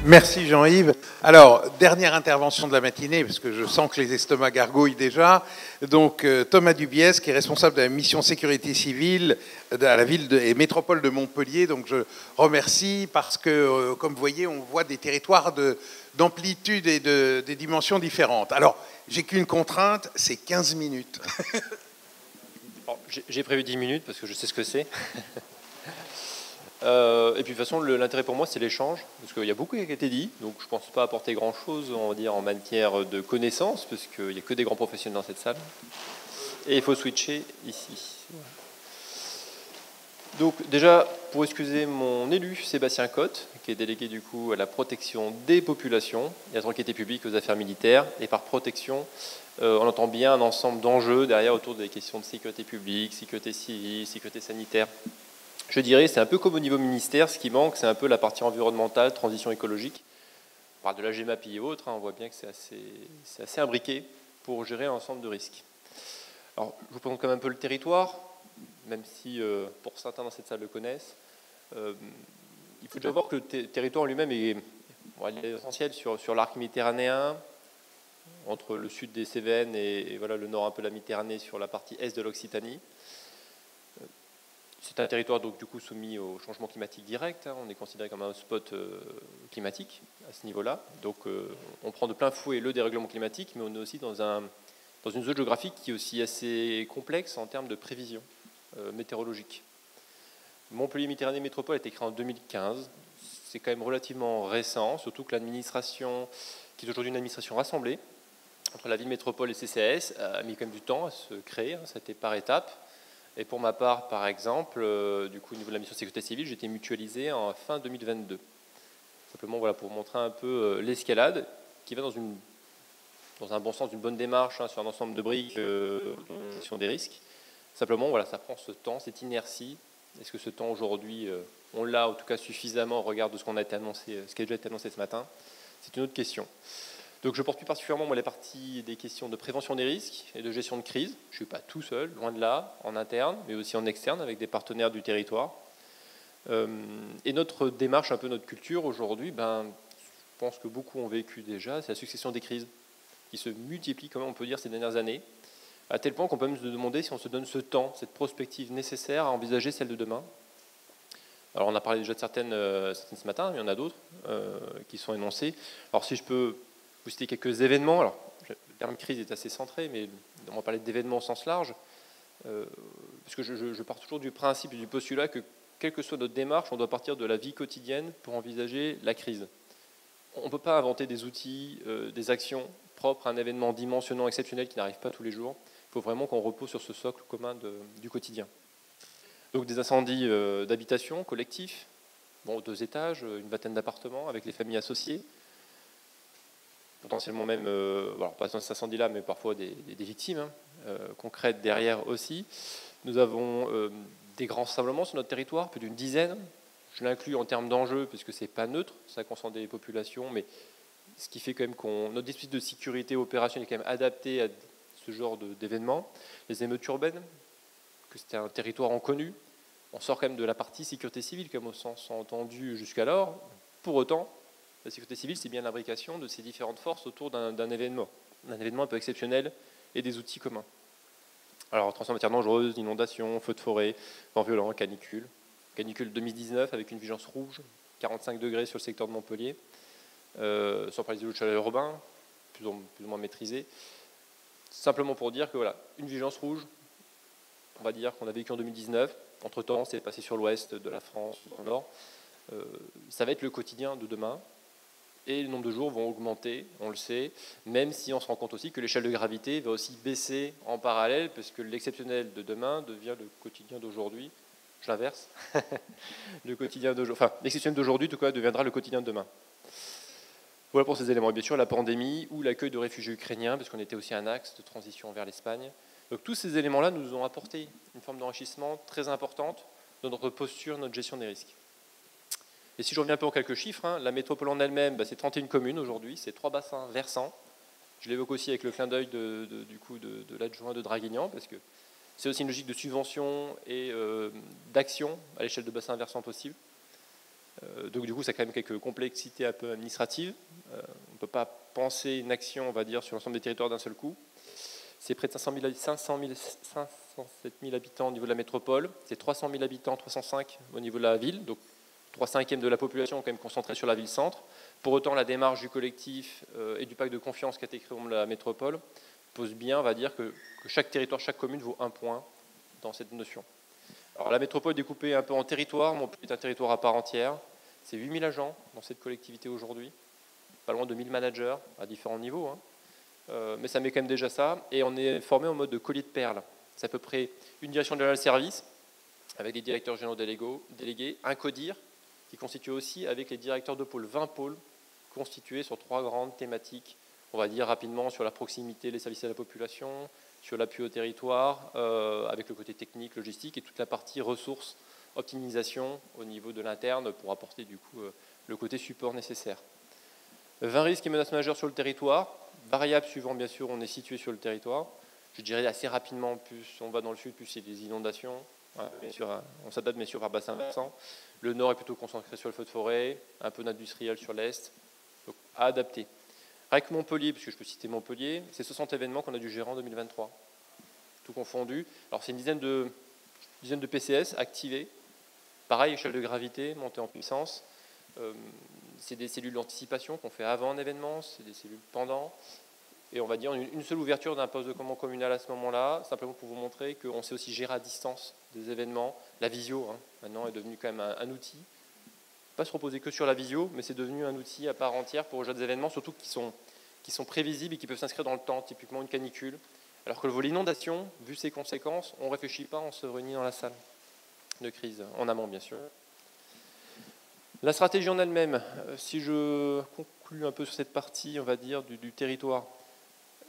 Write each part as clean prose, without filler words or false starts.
Merci Jean-Yves. Alors, dernière intervention de la matinée, parce que je sens que les estomacs gargouillent déjà. Donc, Thomas Dubiès, qui est responsable de la mission sécurité civile à la ville et métropole de Montpellier. Donc, je remercie parce que, comme vous voyez, on voit des territoires d'amplitude et des dimensions différentes. Alors, j'ai qu'une contrainte, c'est 15 minutes. J'ai prévu 10 minutes parce que je sais ce que c'est. Et puis de toute façon, l'intérêt pour moi, c'est l'échange, parce qu'il y a beaucoup qui a été dit, donc je ne pense pas apporter grand-chose, on va dire, en matière de connaissances, parce qu'il n'y a que des grands professionnels dans cette salle. Et il faut switcher ici. Donc déjà, pour excuser mon élu, Sébastien Cotte, qui est délégué du coup à la protection des populations et à la tranquillité publique aux affaires militaires, et par protection, on entend bien un ensemble d'enjeux derrière autour des questions de sécurité publique, sécurité civile, sécurité sanitaire. Je dirais, c'est un peu comme au niveau ministère, ce qui manque, c'est un peu la partie environnementale, transition écologique. On parle de la GEMAPI et autres, on voit bien que c'est assez imbriqué pour gérer un ensemble de risques. Alors, je vous présente quand même un peu le territoire, même si pour certains dans cette salle le connaissent. Il faut déjà voir que le territoire lui-même est essentiel sur l'arc méditerranéen, entre le sud des Cévennes et voilà, le nord un peu de la Méditerranée sur la partie est de l'Occitanie. C'est un territoire donc, du coup, soumis au changement climatique direct. On est considéré comme un hotspot climatique à ce niveau-là. Donc on prend de plein fouet le dérèglement climatique, mais on est aussi dans une zone géographique qui est aussi assez complexe en termes de prévision météorologique. Montpellier Méditerranée Métropole a été créé en 2015. C'est quand même relativement récent, surtout que l'administration, qui est aujourd'hui une administration rassemblée, entre la ville métropole et CCAS, a mis quand même du temps à se créer. Ça a été par étapes. Et pour ma part, par exemple, du coup, au niveau de la mission sécurité civile, j'ai été mutualisé en fin 2022. Simplement, voilà, pour montrer un peu l'escalade, qui va dans un bon sens, une bonne démarche sur un ensemble de briques, sur des risques. Simplement, voilà, ça prend ce temps, cette inertie. Est-ce que ce temps aujourd'hui, on l'a en tout cas suffisamment au regard de ce qu'on a été annoncé, ce qui a déjà été annoncé ce matin? C'est une autre question. Donc je porte plus particulièrement les parties des questions de prévention des risques et de gestion de crise. Je ne suis pas tout seul, loin de là, en interne, mais aussi en externe, avec des partenaires du territoire. Et notre démarche, un peu notre culture aujourd'hui, je pense que beaucoup ont vécu déjà, c'est la succession des crises qui se multiplient, comme on peut dire, ces dernières années, à tel point qu'on peut même se demander si on se donne ce temps, cette prospective nécessaire à envisager celle de demain. Alors on a parlé déjà de certaines ce matin, mais il y en a d'autres qui sont énoncées. Alors si je peux vous citer quelques événements. Alors, le terme crise est assez centré, mais on va parler d'événements au sens large, parce que je pars toujours du principe et du postulat que, quelle que soit notre démarche, on doit partir de la vie quotidienne pour envisager la crise. On ne peut pas inventer des outils, des actions propres à un événement dimensionnant exceptionnel qui n'arrive pas tous les jours. Il faut vraiment qu'on repose sur ce socle commun du quotidien. Donc des incendies d'habitation collectifs, 2 étages, une vingtaine d'appartements avec les familles associées, potentiellement même, pas dans cet incendie-là, mais parfois des victimes concrètes derrière aussi. Nous avons des grands rassemblements sur notre territoire, plus d'une dizaine. Je l'inclus en termes d'enjeux, puisque ce n'est pas neutre, ça concerne des populations, mais ce qui fait quand même que notre dispositif de sécurité opérationnelle est quand même adapté à ce genre d'événements. Les émeutes urbaines, que c'était un territoire inconnu. On sort quand même de la partie sécurité civile, comme au sens entendu jusqu'alors. Pour autant, la sécurité civile, c'est bien l'imbrication de ces différentes forces autour d'un événement un peu exceptionnel et des outils communs. Alors, transformation dangereuse, inondations, feux de forêt, vents violents, canicule. Canicule 2019 avec une vigilance rouge, 45 degrés sur le secteur de Montpellier, sans parler des eaux de chaleur urbain, plus ou moins maîtrisées. Simplement pour dire que voilà, une vigilance rouge, on va dire qu'on a vécu en 2019. Entre-temps, c'est passé sur l'ouest de la France, dans le nord. Ça va être le quotidien de demain. Et le nombre de jours vont augmenter, on le sait, même si on se rend compte aussi que l'échelle de gravité va aussi baisser en parallèle, parce que l'exceptionnel de demain devient le quotidien d'aujourd'hui. Je l'inverse. L'exceptionnel d'aujourd'hui, tout cas, deviendra le quotidien de demain. Voilà pour ces éléments. Et bien sûr, la pandémie ou l'accueil de réfugiés ukrainiens, parce qu'on était aussi un axe de transition vers l'Espagne. Donc tous ces éléments-là nous ont apporté une forme d'enrichissement très importante dans notre posture, notre gestion des risques. Et si je reviens un peu en quelques chiffres, la métropole en elle-même, c'est 31 communes aujourd'hui, c'est 3 bassins versants. Je l'évoque aussi avec le clin d'œil de l'adjoint de Draguignan, parce que c'est aussi une logique de subvention et d'action à l'échelle de bassins versants possible. Donc du coup, ça a quand même quelques complexités un peu administratives. On ne peut pas penser une action, on va dire, sur l'ensemble des territoires d'un seul coup. C'est près de 507 000 habitants au niveau de la métropole. C'est 300 000 habitants, 305 au niveau de la ville. Donc 3/5 de la population est quand même concentrée sur la ville-centre. Pour autant, la démarche du collectif et du pacte de confiance qui a été créé au moment de la métropole pose bien, on va dire, que chaque territoire, chaque commune vaut un point dans cette notion. Alors la métropole est découpée un peu en territoires. Montpellier est un territoire à part entière. C'est 8 000 agents dans cette collectivité aujourd'hui. Pas loin de 1 000 managers à différents niveaux. Mais ça met quand même déjà ça. Et on est formé en mode de collier de perles. C'est à peu près une direction générale de service, avec des directeurs généraux délégués, un CODIR, qui constitue aussi avec les directeurs de pôle, 20 pôles constitués sur 3 grandes thématiques. On va dire rapidement sur la proximité, les services à la population, sur l'appui au territoire, avec le côté technique, logistique, et toute la partie ressources, optimisation au niveau de l'interne pour apporter du coup le côté support nécessaire. 20 risques et menaces majeures sur le territoire, variables suivant bien sûr on est situé sur le territoire. Je dirais assez rapidement, plus on va dans le sud, plus il y a des inondations. Bien sûr, on s'adapte bien sûr par bassin versant. Le nord est plutôt concentré sur le feu de forêt, un peu d'industriel sur l'est. Donc à adapter. Avec Montpellier, puisque je peux citer Montpellier, c'est 60 événements qu'on a dû gérer en 2023. Tout confondu. Alors c'est une dizaine de PCS activés. Pareil, échelle de gravité, montée en puissance. C'est des cellules d'anticipation qu'on fait avant un événement, c'est des cellules pendant. Et on va dire une seule ouverture d'un poste de commande communal à ce moment-là, simplement pour vous montrer qu'on sait aussi gérer à distance des événements. La visio, maintenant, est devenue quand même un outil. Pas se reposer que sur la visio, mais c'est devenu un outil à part entière pour gérer des événements, surtout qui sont prévisibles et qui peuvent s'inscrire dans le temps, typiquement une canicule. Alors que le volet inondation, vu ses conséquences, on ne réfléchit pas, on se réunit dans la salle de crise, en amont bien sûr. La stratégie en elle-même, si je conclue un peu sur cette partie, on va dire, du territoire,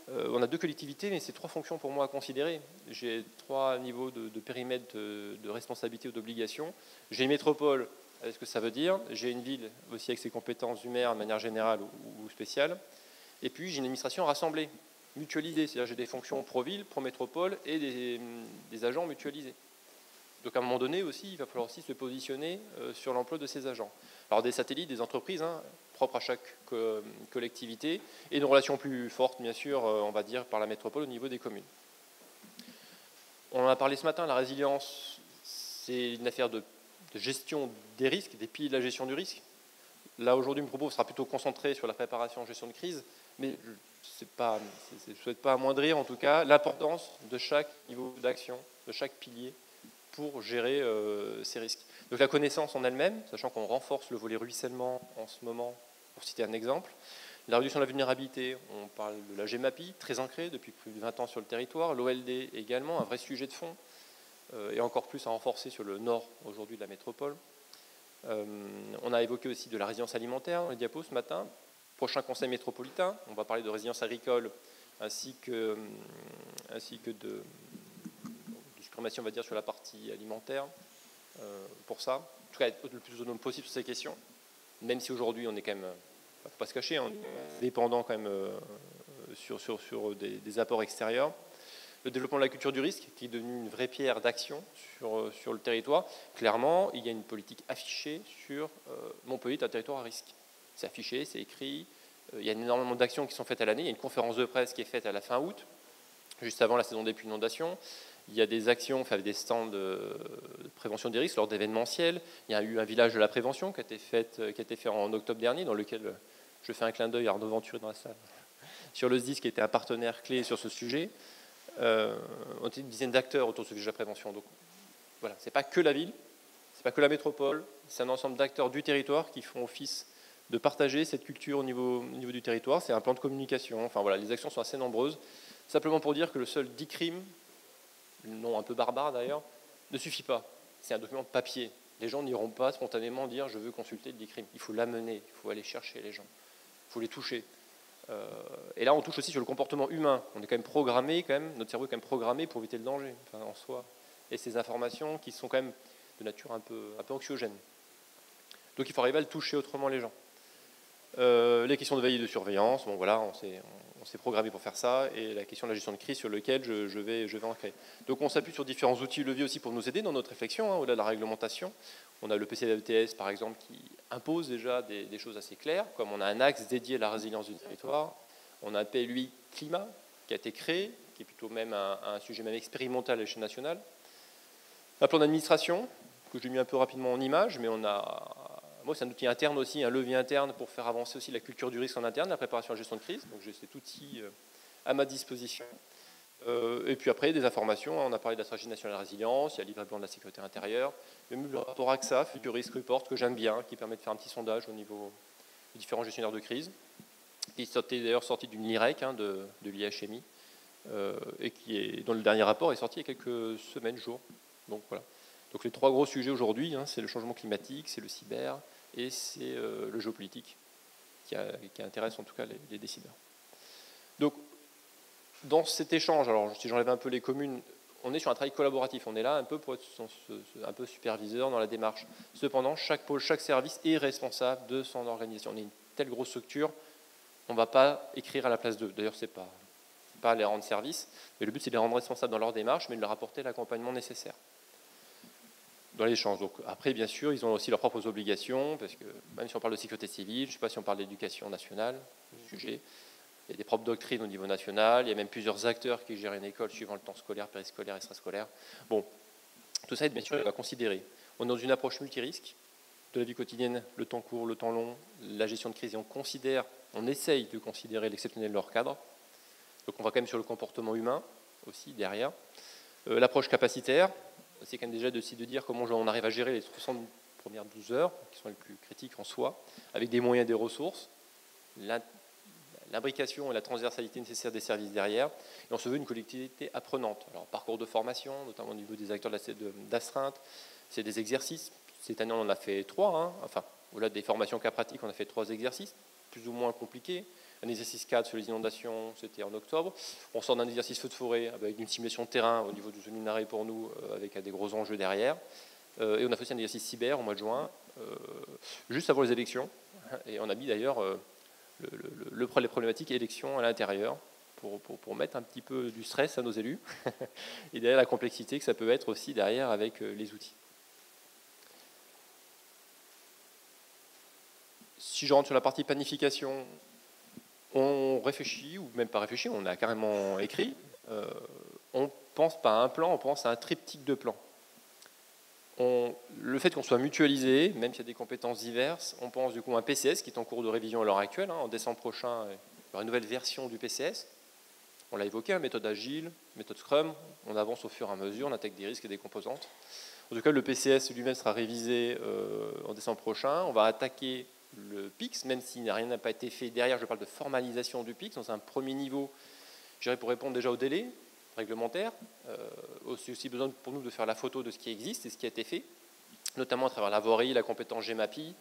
on a 2 collectivités, mais c'est 3 fonctions pour moi à considérer. J'ai 3 niveaux de périmètre de responsabilité ou d'obligation. J'ai une métropole, ce que ça veut dire. J'ai une ville aussi avec ses compétences humaines de manière générale ou spéciale. Et puis j'ai une administration rassemblée, mutualisée. C'est-à-dire j'ai des fonctions pro-ville, pro-métropole et des agents mutualisés. Donc à un moment donné aussi, il va falloir aussi se positionner sur l'emploi de ces agents. Alors des satellites, des entreprises, propres à chaque collectivité, et une relation plus forte, bien sûr, on va dire, par la métropole au niveau des communes. On en a parlé ce matin, la résilience, c'est une affaire de gestion des risques, des piliers de la gestion du risque. Là, aujourd'hui, mon propos sera plutôt concentré sur la préparation en gestion de crise, mais je ne souhaite pas amoindrir, en tout cas, l'importance de chaque niveau d'action, de chaque pilier, pour gérer ces risques. Donc la connaissance en elle-même, sachant qu'on renforce le volet ruissellement en ce moment, pour citer un exemple. La réduction de la vulnérabilité, on parle de la GEMAPI, très ancrée depuis plus de 20 ans sur le territoire. L'OLD également, un vrai sujet de fond, et encore plus à renforcer sur le nord aujourd'hui de la métropole. On a évoqué aussi de la résilience alimentaire dans les diapos ce matin. Prochain conseil métropolitain, on va parler de résilience agricole ainsi que de discrimination, on va dire, sur la partie alimentaire. Pour ça, en tout cas, être le plus autonome possible sur ces questions, même si aujourd'hui on est quand même, il ne faut pas se cacher, dépendant quand même sur des apports extérieurs. Le développement de la culture du risque, qui est devenu une vraie pierre d'action sur le territoire. Clairement, il y a une politique affichée sur Montpellier, un territoire à risque. C'est affiché, c'est écrit. Il y a énormément d'actions qui sont faites à l'année. Il y a une conférence de presse qui est faite à la fin août, juste avant la saison des pluies inondations. Il y a des actions, enfin des stands de prévention des risques lors d'événementiels. Il y a eu un village de la prévention qui a été fait en octobre dernier, dans lequel je fais un clin d'œil à Arnaud Venturé dans la salle, sur le SDIS qui était un partenaire clé sur ce sujet. On était une dizaine d'acteurs autour de ce sujet de la prévention. Donc voilà, c'est pas que la ville, c'est pas que la métropole, c'est un ensemble d'acteurs du territoire qui font office de partager cette culture au niveau du territoire. C'est un plan de communication. Enfin voilà, les actions sont assez nombreuses. Simplement pour dire que le seul DICRIM, le nom un peu barbare d'ailleurs, ne suffit pas. C'est un document de papier. Les gens n'iront pas spontanément dire je veux consulter le DICRIM. Il faut l'amener, il faut aller chercher les gens, il faut les toucher. Et là, on touche aussi sur le comportement humain. On est quand même programmé, notre cerveau est quand même programmé pour éviter le danger, en soi. Et ces informations qui sont quand même de nature un peu anxiogène. Donc il faut arriver à le toucher autrement les gens. Les questions de veille et de surveillance, bon voilà, on On s'est programmé pour faire ça, et la question de la gestion de crise sur lequel je vais en créer. Donc on s'appuie sur différents outils leviers aussi pour nous aider dans notre réflexion, au-delà de la réglementation. On a le PCDETS par exemple qui impose déjà des choses assez claires, comme on a un axe dédié à la résilience du territoire, on a un PLUI climat qui a été créé, qui est plutôt même un sujet même expérimental à l'échelle nationale. Un plan d'administration que j'ai mis un peu rapidement en image, mais moi, c'est un outil interne aussi, un levier interne pour faire avancer aussi la culture du risque en interne, la préparation à la gestion de crise. Donc j'ai cet outil à ma disposition. Et puis après, des informations. On a parlé de la stratégie nationale de résilience, il y a le livret blanc de la sécurité intérieure, même le rapport AXA, Future Risk Report, que j'aime bien, qui permet de faire un petit sondage au niveau des différents gestionnaires de crise, qui est d'ailleurs sorti d'une LIREC, de l'IHMI, et dont le dernier rapport est sorti il y a quelques semaines, jours. Donc voilà. Donc les 3 gros sujets aujourd'hui, c'est le changement climatique, c'est le cyber et c'est le géopolitique qui intéresse en tout cas les décideurs. Donc dans cet échange, alors si j'enlève un peu les communes, on est sur un travail collaboratif, on est là un peu pour être un peu superviseur dans la démarche. Cependant, chaque pôle, chaque service est responsable de son organisation. On est une telle grosse structure, on ne va pas écrire à la place d'eux. D'ailleurs, c'est pas les rendre service, mais le but c'est de les rendre responsables dans leur démarche, mais de leur apporter l'accompagnement nécessaire dans l'échange. Donc après, bien sûr, ils ont aussi leurs propres obligations, parce que même si on parle de sécurité civile, je ne sais pas si on parle d'éducation nationale, le sujet, il y a des propres doctrines au niveau national, il y a même plusieurs acteurs qui gèrent une école suivant le temps scolaire, périscolaire, extrascolaire. Bon, tout ça, bien sûr, on va considérer. On est dans une approche multirisque de la vie quotidienne, le temps court, le temps long, la gestion de crise, et on essaye de considérer l'exceptionnel de leur cadre. Donc on va quand même sur le comportement humain aussi derrière. L'approche capacitaire, c'est quand même déjà de dire comment on arrive à gérer les 300 premières 12 heures, qui sont les plus critiques en soi, avec des moyens et des ressources, l'imbrication et la transversalité nécessaire des services derrière, et on se veut une collectivité apprenante. Alors parcours de formation, notamment au niveau des acteurs d'astreinte, c'est des exercices. Cette année on en a fait 3, enfin au-delà des formations cas pratiques, on a fait 3 exercices, plus ou moins compliqués. Un exercice 4 sur les inondations, c'était en octobre. On sort d'un exercice feu de forêt avec une simulation de terrain au niveau du séminaire pour nous, avec des gros enjeux derrière. Et on a fait aussi un exercice cyber au mois de juin, juste avant les élections. Et on a mis d'ailleurs les problématiques élections à l'intérieur pour mettre un petit peu du stress à nos élus. Et derrière la complexité que ça peut être aussi derrière avec les outils. Si je rentre sur la partie planification, on réfléchit, ou même pas réfléchit, on a carrément écrit. On pense pas à un plan, on pense à un triptyque de plans. Le fait qu'on soit mutualisé, même s'il y a des compétences diverses, on pense du coup à un PCS qui est en cours de révision à l'heure actuelle. En décembre prochain, il y aura une nouvelle version du PCS. On l'a évoqué, méthode agile, méthode Scrum. On avance au fur et à mesure, on intègre des risques et des composantes. En tout cas, le PCS lui-même sera révisé en décembre prochain. On va attaquer le PIX, même si rien n'a pas été fait derrière. Je parle de formalisation du PIX dans un premier niveau, je dirais pour répondre déjà au délai réglementaire. Aussi besoin pour nous de faire la photo de ce qui existe et ce qui a été fait, notamment à travers la voirie, la compétence GEMAPI,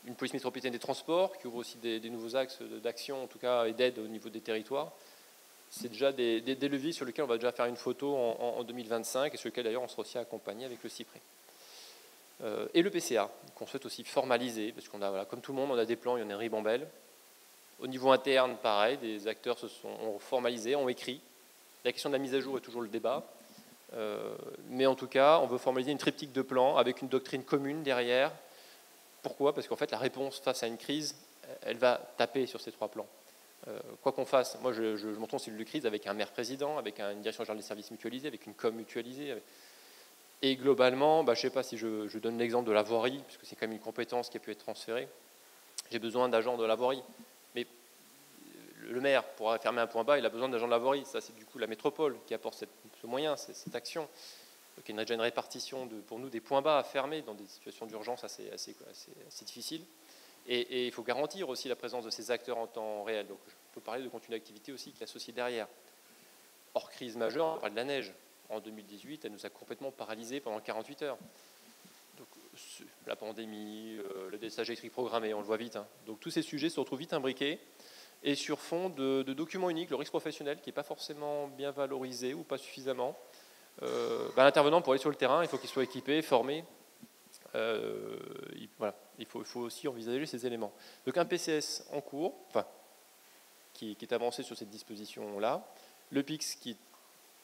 une police métropolitaine des transports qui ouvre aussi des nouveaux axes d'action, en tout cas, et d'aide au niveau des territoires. C'est déjà des leviers sur lesquels on va déjà faire une photo en 2025 et sur lesquels d'ailleurs on sera aussi accompagné avec le CIPRE. Et le PCA, qu'on souhaite aussi formaliser, parce qu'on a, voilà, comme tout le monde, on a des plans, il y en a une ribambelle. Au niveau interne, pareil, des acteurs ont formalisé, ont écrit. La question de la mise à jour est toujours le débat. Mais en tout cas, on veut formaliser une triptyque de plans avec une doctrine commune derrière. Pourquoi ? Parce qu'en fait, la réponse face à une crise, elle va taper sur ces 3 plans. Quoi qu'on fasse, moi je monte en cellule de crise avec un maire-président, avec une direction générale des services mutualisés, avec une com mutualisée. Et globalement, je ne sais pas si je donne l'exemple de la voirie, puisque c'est quand même une compétence qui a pu être transférée. J'ai besoin d'agents de la voirie. Mais le maire, pour fermer un point bas, il a besoin d'agents de la voirie. Ça, c'est du coup la métropole qui apporte ce moyen, cette action. Donc il y a déjà une répartition pour nous des points bas à fermer dans des situations d'urgence assez difficiles. Et il faut garantir aussi la présence de ces acteurs en temps réel. Donc je peux parler de contenu d'activité aussi qui est associé derrière. Hors crise majeure, on parle de la neige. En 2018, elle nous a complètement paralysés pendant 48 heures. Donc, la pandémie, le délestage électrique programmé, on le voit vite. Donc tous ces sujets se retrouvent vite imbriqués et sur fond de documents uniques, le risque professionnel qui n'est pas forcément bien valorisé ou pas suffisamment. L'intervenant, pour aller sur le terrain, il faut qu'il soit équipé, formé. Voilà. Il faut aussi envisager ces éléments. Donc un PCS en cours, enfin qui est avancé sur cette disposition-là, le PIX qui est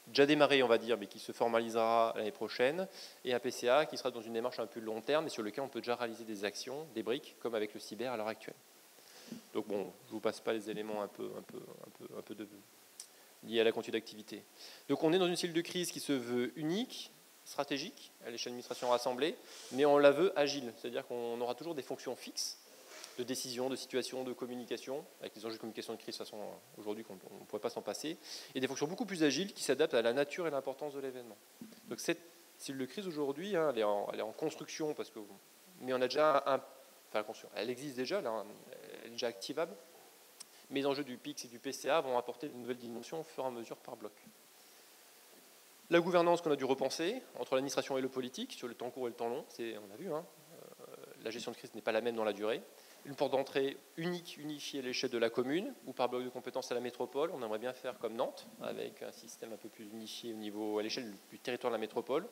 déjà démarré, on va dire, mais qui se formalisera l'année prochaine, et un PCA qui sera dans une démarche un peu long terme et sur lequel on peut déjà réaliser des actions, des briques, comme avec le cyber à l'heure actuelle. Donc bon, je ne vous passe pas les éléments un peu liés à la continuité d'activité. Donc on est dans une cellule de crise qui se veut unique, stratégique, à l'échelle de l'administration rassemblée, mais on la veut agile, c'est-à-dire qu'on aura toujours des fonctions fixes, de décision, de situation, de communication, avec les enjeux de communication de crise, de toute façon, aujourd'hui, on ne pourrait pas s'en passer, et des fonctions beaucoup plus agiles qui s'adaptent à la nature et l'importance de l'événement. Donc cette cellule de crise, aujourd'hui, hein, elle est en construction, mais on a déjà elle existe déjà, elle est déjà activable, mais les enjeux du PIX et du PCA vont apporter de nouvelles dimensions au fur et à mesure par bloc. La gouvernance qu'on a dû repenser, entre l'administration et le politique, sur le temps court et le temps long, on a vu, hein, la gestion de crise n'est pas la même dans la durée. Une porte d'entrée unique, unifiée à l'échelle de la commune, ou par bloc de compétences à la métropole. On aimerait bien faire comme Nantes, avec un système un peu plus unifié à l'échelle du territoire de la métropole.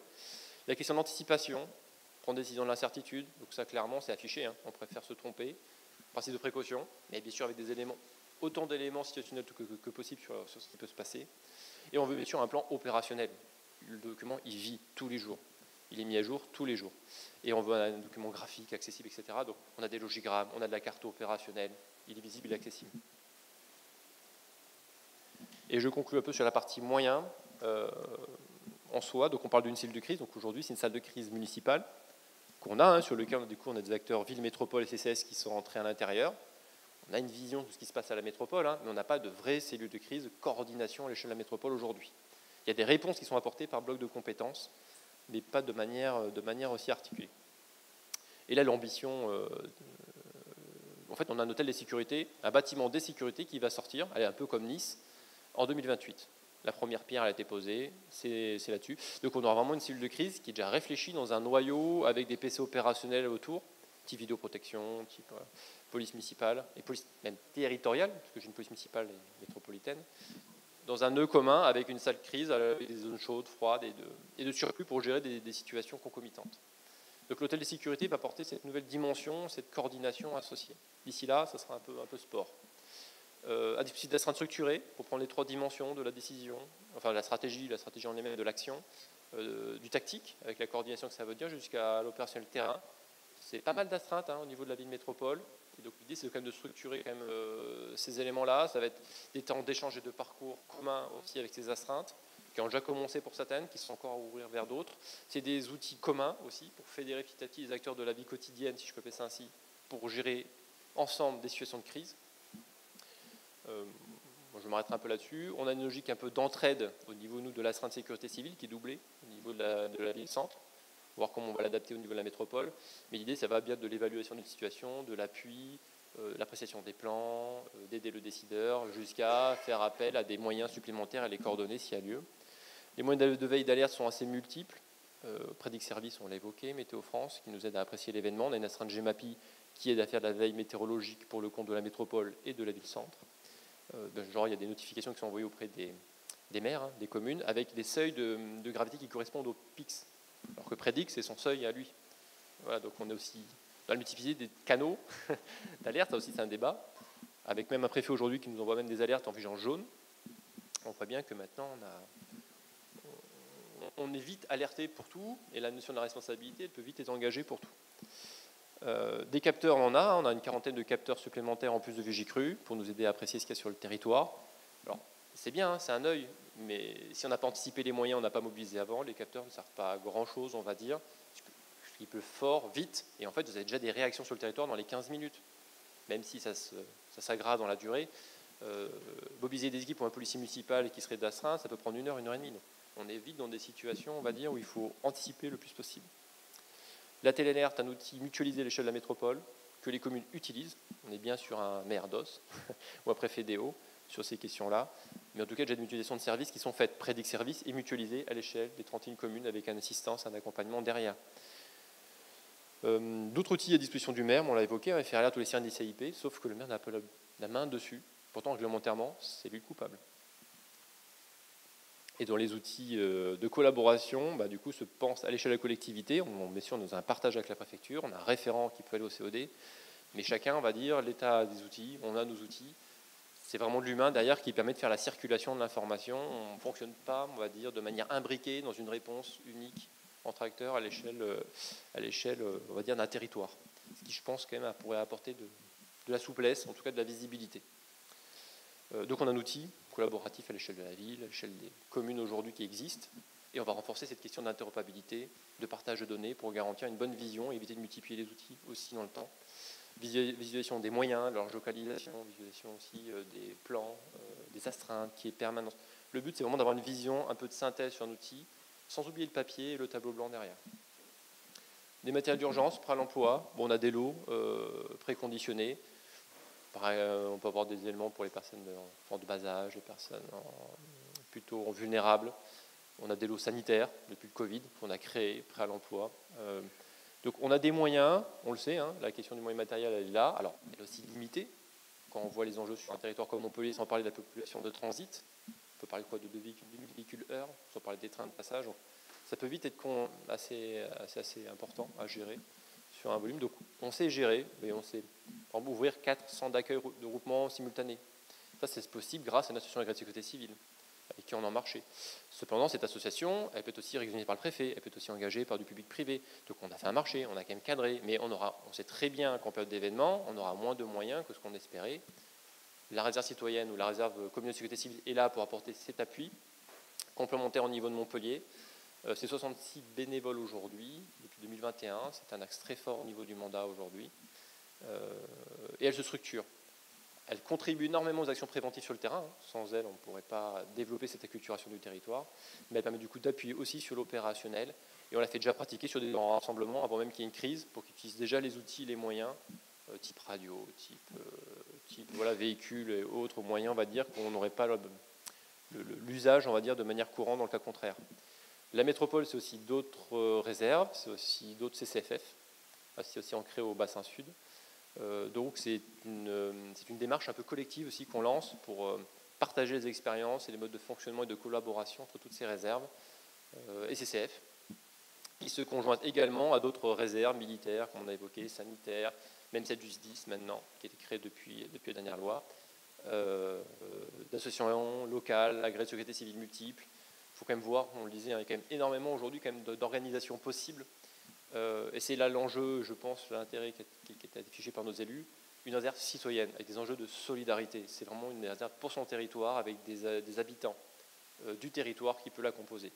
La question d'anticipation, prendre des décisions de l'incertitude, donc ça clairement c'est affiché, hein, on préfère se tromper. Principe de précaution, mais bien sûr avec des éléments, autant d'éléments situationnels que possible sur ce qui peut se passer. Et on veut bien sûr un plan opérationnel. Le document, il vit tous les jours. Il est mis à jour tous les jours. Et on veut un document graphique, accessible, etc. Donc on a des logigrammes, on a de la carte opérationnelle, il est visible et accessible. Et je conclue un peu sur la partie moyen en soi. Donc on parle d'une cellule de crise. Donc aujourd'hui, c'est une salle de crise municipale qu'on a, hein, sur lequel du coup, on a des acteurs ville, métropole et CCS qui sont rentrés à l'intérieur. On a une vision de ce qui se passe à la métropole, hein, mais on n'a pas de vraie cellule de crise, de coordination à l'échelle de la métropole aujourd'hui. Il y a des réponses qui sont apportées par bloc de compétences, mais pas de manière aussi articulée. Et là, l'ambition, en fait, on a un hôtel des sécurités, un bâtiment des sécurités qui va sortir, un peu comme Nice, en 2028. La première pierre elle a été posée, c'est là-dessus. Donc on aura vraiment une cellule de crise qui est déjà réfléchie dans un noyau avec des PC opérationnels autour, type vidéoprotection, type police municipale, et police même territoriale, parce que j'ai une police municipale et métropolitaine, dans un nœud commun avec une salle de crise, avec des zones chaudes, froides et de surplus pour gérer des situations concomitantes. Donc l'hôtel de sécurité va apporter cette nouvelle dimension, cette coordination associée. D'ici là, ça sera un peu sport. Un dispositif d'astreinte structuré pour prendre les 3 dimensions de la décision, enfin la stratégie en elle-même de l'action, du tactique, avec la coordination que ça veut dire, jusqu'à l'opérationnel terrain. C'est pas mal d'astreintes, hein, au niveau de la ville métropole. Et donc l'idée, c'est quand même de structurer quand même, ces éléments-là. Ça va être des temps d'échange et de parcours communs aussi avec ces astreintes, qui ont déjà commencé pour certaines, qui sont encore à ouvrir vers d'autres. C'est des outils communs aussi pour fédérer petit à petit les acteurs de la vie quotidienne, si je peux appeler ça ainsi, pour gérer ensemble des situations de crise. Je m'arrêterai un peu là-dessus. On a une logique un peu d'entraide au niveau de l'astreinte sécurité civile qui est doublée au niveau de la ville-centre, voir comment on va l'adapter au niveau de la métropole. Mais l'idée, ça va bien de l'évaluation d'une situation, de l'appui, l'appréciation des plans, d'aider le décideur, jusqu'à faire appel à des moyens supplémentaires et les coordonner s'il y a lieu. Les moyens de veille d'alerte sont assez multiples. Prédic Service, on l'a évoqué, Météo France, qui nous aide à apprécier l'événement. On a une astreinte GEMAPI qui aide à faire de la veille météorologique pour le compte de la métropole et de la ville-centre. Genre, il y a des notifications qui sont envoyées auprès des maires, hein, des communes, avec des seuils de gravité qui correspondent au PIX. Alors que Prédic, c'est son seuil à lui. Voilà, donc on est aussi dans la multiplicité des canaux d'alerte, ça aussi c'est un débat, avec même un préfet aujourd'hui qui nous envoie même des alertes en vigilance jaune. On voit bien que maintenant on est vite alerté pour tout, et la notion de la responsabilité, elle peut vite être engagée pour tout. Des capteurs, on a une quarantaine de capteurs supplémentaires en plus de Vigicru pour nous aider à apprécier ce qu'il y a sur le territoire. Alors, c'est bien, hein, c'est un œil, mais si on n'a pas anticipé les moyens, on n'a pas mobilisé avant, les capteurs ne servent pas à grand-chose, on va dire. Il peut fort, vite, et en fait, vous avez déjà des réactions sur le territoire dans les 15 minutes, même si ça s'aggrave dans la durée. Mobiliser des équipes pour un policier municipal qui serait d'astreinte, ça peut prendre 1 heure, 1 heure et demie. Donc, on est vite dans des situations, on va dire, où il faut anticiper le plus possible. La téléalerte, un outil mutualisé à l'échelle de la métropole que les communes utilisent. On est bien sur un maire d'os ou un préfet DO sur ces questions-là. Mais en tout cas, j'ai des mutualisations de services qui sont faites, Prédic Service et mutualisées à l'échelle des 31 communes avec une assistance, un accompagnement derrière. D'autres outils à disposition du maire, on l'a évoqué, on va faire alerte tous les services des CIP, sauf que le maire n'a pas la main dessus. Pourtant, réglementairement, c'est lui le coupable. Et dans les outils de collaboration, du coup, se pense à l'échelle de la collectivité. On met sûr dans un partage avec la préfecture, on a un référent qui peut aller au COD, mais chacun va dire l'état des outils, on a nos outils. C'est vraiment de l'humain derrière qui permet de faire la circulation de l'information. On ne fonctionne pas, on va dire, de manière imbriquée dans une réponse unique entre acteurs à l'échelle, on va dire, d'un territoire. Ce qui, je pense, quand même, pourrait apporter de la souplesse, en tout cas de la visibilité. Donc on a un outil collaboratif à l'échelle de la ville, à l'échelle des communes aujourd'hui qui existent, et on va renforcer cette question d'interopérabilité, de partage de données pour garantir une bonne vision et éviter de multiplier les outils aussi dans le temps. Visualisation des moyens, leur localisation, visualisation aussi des plans, des astreintes qui est permanente. Le but, c'est vraiment d'avoir une vision, un peu de synthèse sur un outil, sans oublier le papier et le tableau blanc derrière. Des matériels d'urgence, prêts à l'emploi. Bon, on a des lots préconditionnés. Pareil, on peut avoir des éléments pour les personnes de bas âge, les personnes plutôt vulnérables. On a des lots sanitaires depuis le Covid qu'on a créés, prêts à l'emploi. Donc on a des moyens, on le sait, hein, la question du moyen matériel elle est là. Alors elle est aussi limitée quand on voit les enjeux sur un territoire comme Montpellier, sans parler de la population de transit. On peut parler de quoi, de 2 véhicules heure, sans parler des trains de passage. Donc, ça peut vite être assez important à gérer sur un volume. Donc on sait gérer, mais on sait ouvrir 4 centres d'accueil de groupement simultanés. Ça c'est possible grâce à une association agréée de sécurité civile avec qui on a marché. Cependant, cette association, elle peut être aussi régulée par le préfet, elle peut être aussi engagée par du public privé. Donc on a fait un marché, on a quand même cadré, mais on sait très bien qu'en période d'événement, on aura moins de moyens que ce qu'on espérait. La réserve citoyenne ou la réserve communale de sécurité civile est là pour apporter cet appui complémentaire au niveau de Montpellier. C'est 66 bénévoles aujourd'hui, depuis 2021, c'est un axe très fort au niveau du mandat aujourd'hui. Et elle se structure. Elle contribue énormément aux actions préventives sur le terrain. Sans elle, on ne pourrait pas développer cette acculturation du territoire. Mais elle permet du coup d'appuyer aussi sur l'opérationnel. Et on l'a fait déjà pratiquer sur des grands rassemblements avant même qu'il y ait une crise, pour qu'ils utilisent déjà les outils, les moyens, type radio, type voilà, véhicule et autres moyens, on va dire, qu'on n'aurait pas l'usage, on va dire, de manière courante dans le cas contraire. La métropole, c'est aussi d'autres réserves, c'est aussi d'autres CCFF, c'est aussi ancré au bassin sud. Donc c'est une démarche un peu collective aussi qu'on lance pour partager les expériences et les modes de fonctionnement et de collaboration entre toutes ces réserves et CCF, qui se conjoignent également à d'autres réserves militaires, comme on a évoqué, sanitaires, même celle du SDIS maintenant, qui a été créée depuis la dernière loi, d'associations locales, agréées de sécurité civile multiples. Il faut quand même voir, on le disait, il y a quand même énormément aujourd'hui d'organisations possibles. Et c'est là l'enjeu, je pense, l'intérêt qui est affiché par nos élus, une réserve citoyenne, avec des enjeux de solidarité. C'est vraiment une réserve pour son territoire, avec des habitants du territoire qui peut la composer.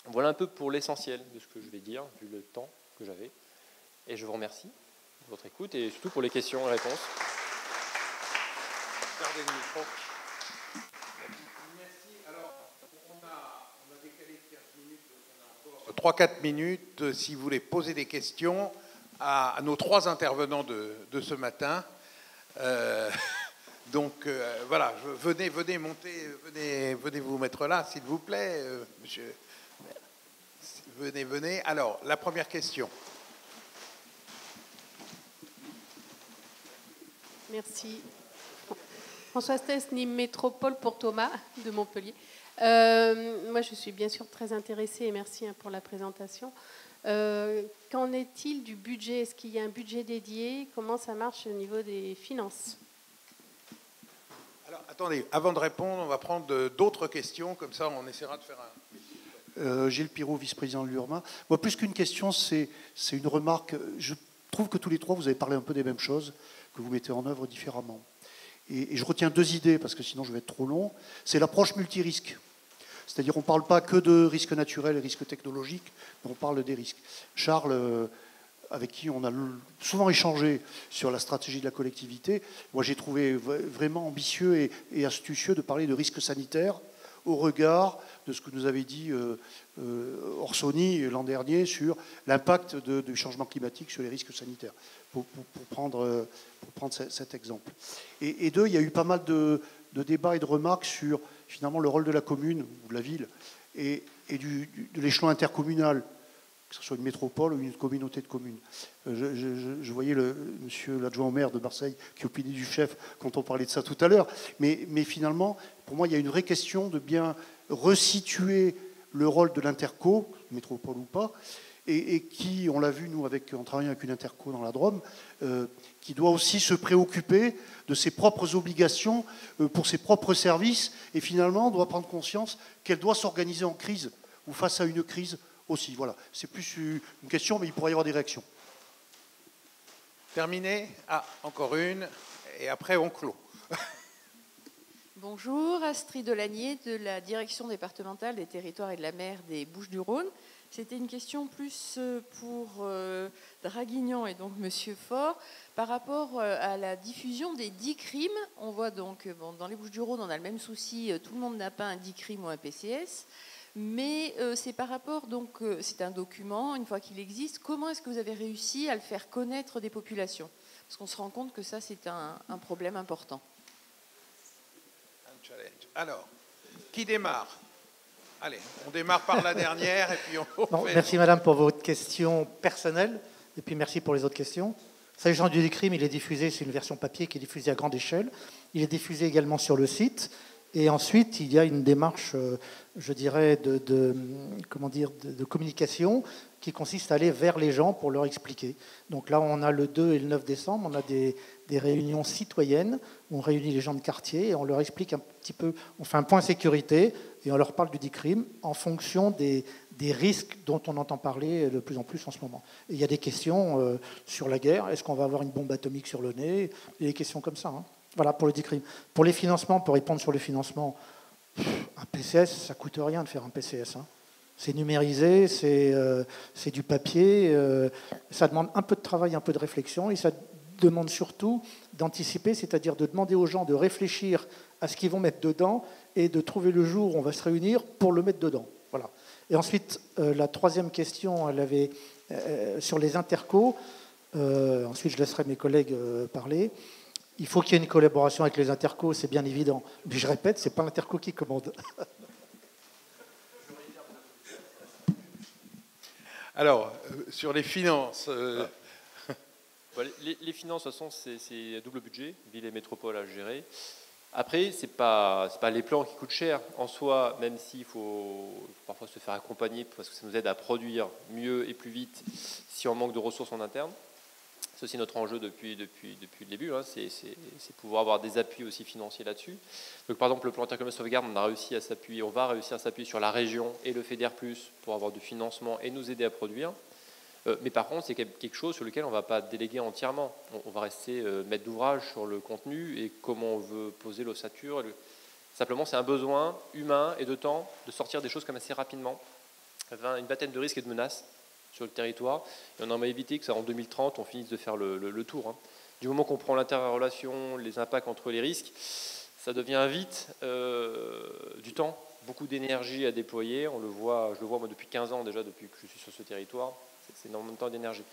Voilà un peu pour l'essentiel de ce que je vais dire, vu le temps que j'avais. Et je vous remercie de votre écoute et surtout pour les questions et réponses. Gardez le micro. Merci. Alors, on a décalé de 15 minutes, donc on a encore 3-4 minutes si vous voulez poser des questions à nos 3 intervenants de ce matin. Donc voilà, venez monter, venez vous mettre là, s'il vous plaît, monsieur. Venez. Alors, la première question. Merci. Françoise Tess, Nîmes Métropole pour Thomas de Montpellier. Moi, je suis bien sûr très intéressée et merci pour la présentation. Qu'en est-il du budget? Est-ce qu'il y a un budget dédié? Comment ça marche au niveau des finances? Alors, attendez, avant de répondre, on va prendre d'autres questions, comme ça on essaiera de faire un... Gilles Pirot, vice-président de l'URMA. Moi, plus qu'une question, c'est une remarque. Je trouve que tous les 3, vous avez parlé un peu des mêmes choses, que vous mettez en œuvre différemment. Et je retiens 2 idées, parce que sinon je vais être trop long. C'est l'approche multirisque. C'est-à-dire, on ne parle pas que de risques naturels et risques technologiques, mais on parle des risques. Charles, avec qui on a souvent échangé sur la stratégie de la collectivité, moi j'ai trouvé vraiment ambitieux et astucieux de parler de risques sanitaires au regard de ce que nous avait dit Orsoni l'an dernier sur l'impact du changement climatique sur les risques sanitaires, pour prendre cet exemple. Et 2, il y a eu pas mal de débats et de remarques sur finalement le rôle de la commune ou de la ville et de l'échelon intercommunal, que ce soit une métropole ou une communauté de communes. Je voyais monsieur l'adjoint au maire de Marseille qui opinait du chef quand on parlait de ça tout à l'heure. Mais finalement, pour moi, il y a une vraie question de bien resituer le rôle de l'interco, métropole ou pas, et qui, on l'a vu nous en travaillant avec une interco dans la Drôme, qui doit aussi se préoccuper de ses propres obligations pour ses propres services, et finalement doit prendre conscience qu'elle doit s'organiser en crise ou face à une crise aussi. Voilà, c'est plus une question, mais il pourrait y avoir des réactions. Terminé. Ah, encore une, et après on clôt. Bonjour, Astrid Delagnier de la Direction départementale des territoires et de la mer des Bouches-du-Rhône. C'était une question plus pour Draguignan et donc Monsieur Faure par rapport à la diffusion des DICRIM. On voit donc, dans les Bouches-du-Rhône, on a le même souci, tout le monde n'a pas un DICRIM ou un PCS, mais c'est par rapport, donc c'est un document, une fois qu'il existe, comment est-ce que vous avez réussi à le faire connaître des populations? Parce qu'on se rend compte que ça, c'est un problème important. Un challenge. Alors, qui démarre? Allez, on démarre par la dernière et puis on Bon, fait... merci Madame pour votre question personnelle et puis merci pour les autres questions. S'agissant du DICRIM, il est diffusé, c'est une version papier qui est diffusée à grande échelle. Il est diffusé également sur le site. Et ensuite, il y a une démarche, je dirais, de communication qui consiste à aller vers les gens pour leur expliquer. Donc là, on a le 2 et le 9 décembre, on a des réunions citoyennes où on réunit les gens de quartier et on leur explique un petit peu, on fait un point sécurité et on leur parle du DICRIM en fonction des risques dont on entend parler de plus en plus en ce moment. Et il y a des questions sur la guerre, est-ce qu'on va avoir une bombe atomique sur le nez? Il y a des questions comme ça, hein. Voilà pour le DICRIM. Pour les financements, pour répondre sur les financements, un PCS, ça ne coûte rien de faire un PCS, hein. C'est numérisé, c'est du papier, ça demande un peu de travail, un peu de réflexion, et ça demande surtout d'anticiper, c'est-à-dire de demander aux gens de réfléchir à ce qu'ils vont mettre dedans et de trouver le jour où on va se réunir pour le mettre dedans. Voilà. Et ensuite, la troisième question, elle avait sur les intercos. Ensuite, je laisserai mes collègues parler. Il faut qu'il y ait une collaboration avec les intercos, c'est bien évident. Mais je répète, ce n'est pas l'interco qui commande. Alors, sur les finances... Les finances, de toute façon, c'est double budget, ville et métropole à gérer. Après, ce n'est pas les plans qui coûtent cher. En soi, même s'il faut parfois se faire accompagner parce que ça nous aide à produire mieux et plus vite si on manque de ressources en interne. C'est aussi notre enjeu depuis le début, hein, c'est pouvoir avoir des appuis aussi financiers là-dessus. Donc, par exemple, le plan intercommunal sauvegarde, on va réussir à s'appuyer sur la région et le FEDER+, pour avoir du financement et nous aider à produire. Mais par contre, c'est quelque chose sur lequel on ne va pas déléguer entièrement. On va rester maître d'ouvrage sur le contenu et comment on veut poser l'ossature. Simplement, c'est un besoin humain et de temps de sortir des choses comme assez rapidement. Il y a une vingtaine de risques et de menaces sur le territoire. Et on aimerait éviter que ça, en 2030, on finisse de faire le tour, hein. Du moment qu'on prend l'interrelation, les impacts entre les risques, ça devient vite du temps, beaucoup d'énergie à déployer. Je le vois moi depuis 15 ans déjà, depuis que je suis sur ce territoire. C'est énormément de temps et d'énergie.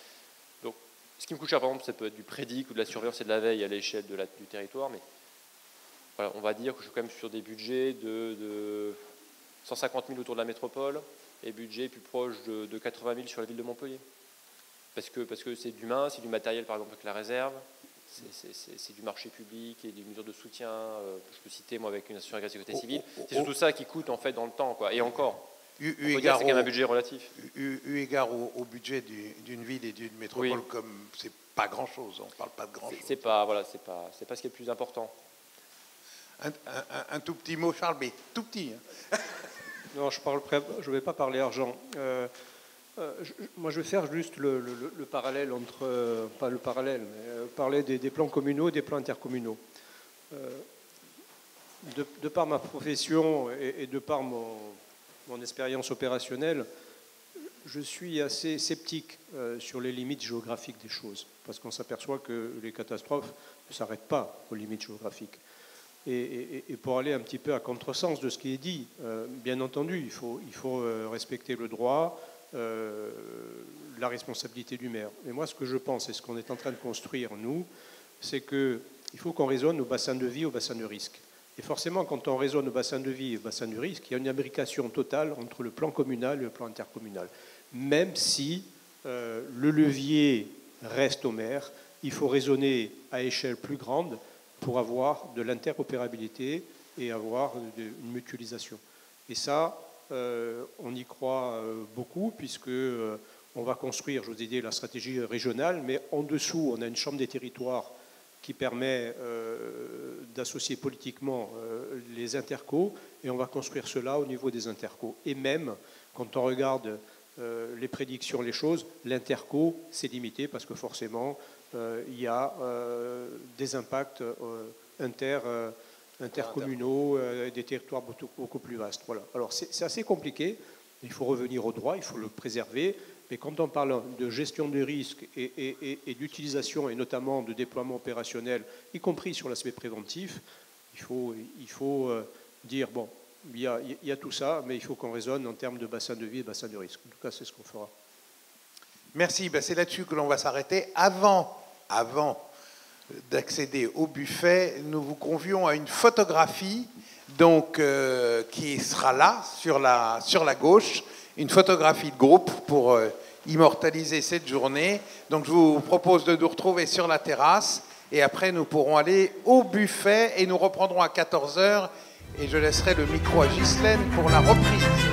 Donc, ce qui me coûte cher, par exemple, ça peut être du prédic ou de la surveillance et de la veille à l'échelle du territoire, mais voilà, on va dire que je suis quand même sur des budgets de 150 000 autour de la métropole et budget plus proche de 80 000 sur la ville de Montpellier. Parce que c'est de l'humain, c'est du matériel, par exemple, avec la réserve, c'est du marché public et des mesures de soutien que je peux citer, moi, avec une assurance de sécurité civile. C'est surtout ça qui coûte, en fait, dans le temps, quoi. Et encore. C'est quand même un budget relatif. Eu égard au budget d'une ville et d'une métropole, oui. Comme c'est pas grand-chose, on ne parle pas de grand-chose. C'est pas ce qui est le plus important. Un tout petit mot, Charles, mais tout petit. Hein. Non, je ne vais pas parler argent. Moi, je vais faire juste le parallèle entre, pas le parallèle, mais parler des plans communaux et des plans intercommunaux. De par ma profession et de par mon expérience opérationnelle, je suis assez sceptique sur les limites géographiques des choses, parce qu'on s'aperçoit que les catastrophes ne s'arrêtent pas aux limites géographiques. Et pour aller un petit peu à contresens de ce qui est dit, bien entendu, il faut respecter le droit, la responsabilité du maire. Mais moi, ce que je pense, et ce qu'on est en train de construire, nous, c'est qu'il faut qu'on raisonne au bassin de vie, au bassin de risque. Et forcément, quand on raisonne au bassin de vie et au bassin de risque, il y a une imbrication totale entre le plan communal et le plan intercommunal. Même si le levier reste au maire, il faut raisonner à échelle plus grande pour avoir de l'interopérabilité et avoir une mutualisation. Et ça, on y croit beaucoup, puisque on va construire, je vous ai dit, la stratégie régionale, mais en dessous, on a une chambre des territoires qui permet d'associer politiquement les intercos, et on va construire cela au niveau des intercos. Et même, quand on regarde les prédictions, les choses, l'interco, c'est limité, parce que forcément, il y a des impacts intercommunaux, des territoires beaucoup plus vastes. Voilà. Alors, c'est assez compliqué, il faut revenir au droit, il faut le préserver. Mais quand on parle de gestion des risques et d'utilisation, et notamment de déploiement opérationnel, y compris sur l'aspect préventif, il faut dire, bon, il y a tout ça, mais il faut qu'on raisonne en termes de bassin de vie et bassin de risque. En tout cas, c'est ce qu'on fera. Merci. Ben, c'est là-dessus que l'on va s'arrêter. Avant d'accéder au buffet, nous vous convions à une photographie donc, qui sera là, sur la gauche, une photographie de groupe pour immortaliser cette journée. Donc je vous propose de nous retrouver sur la terrasse et après nous pourrons aller au buffet et nous reprendrons à 14h et je laisserai le micro à Ghislaine pour la reprise.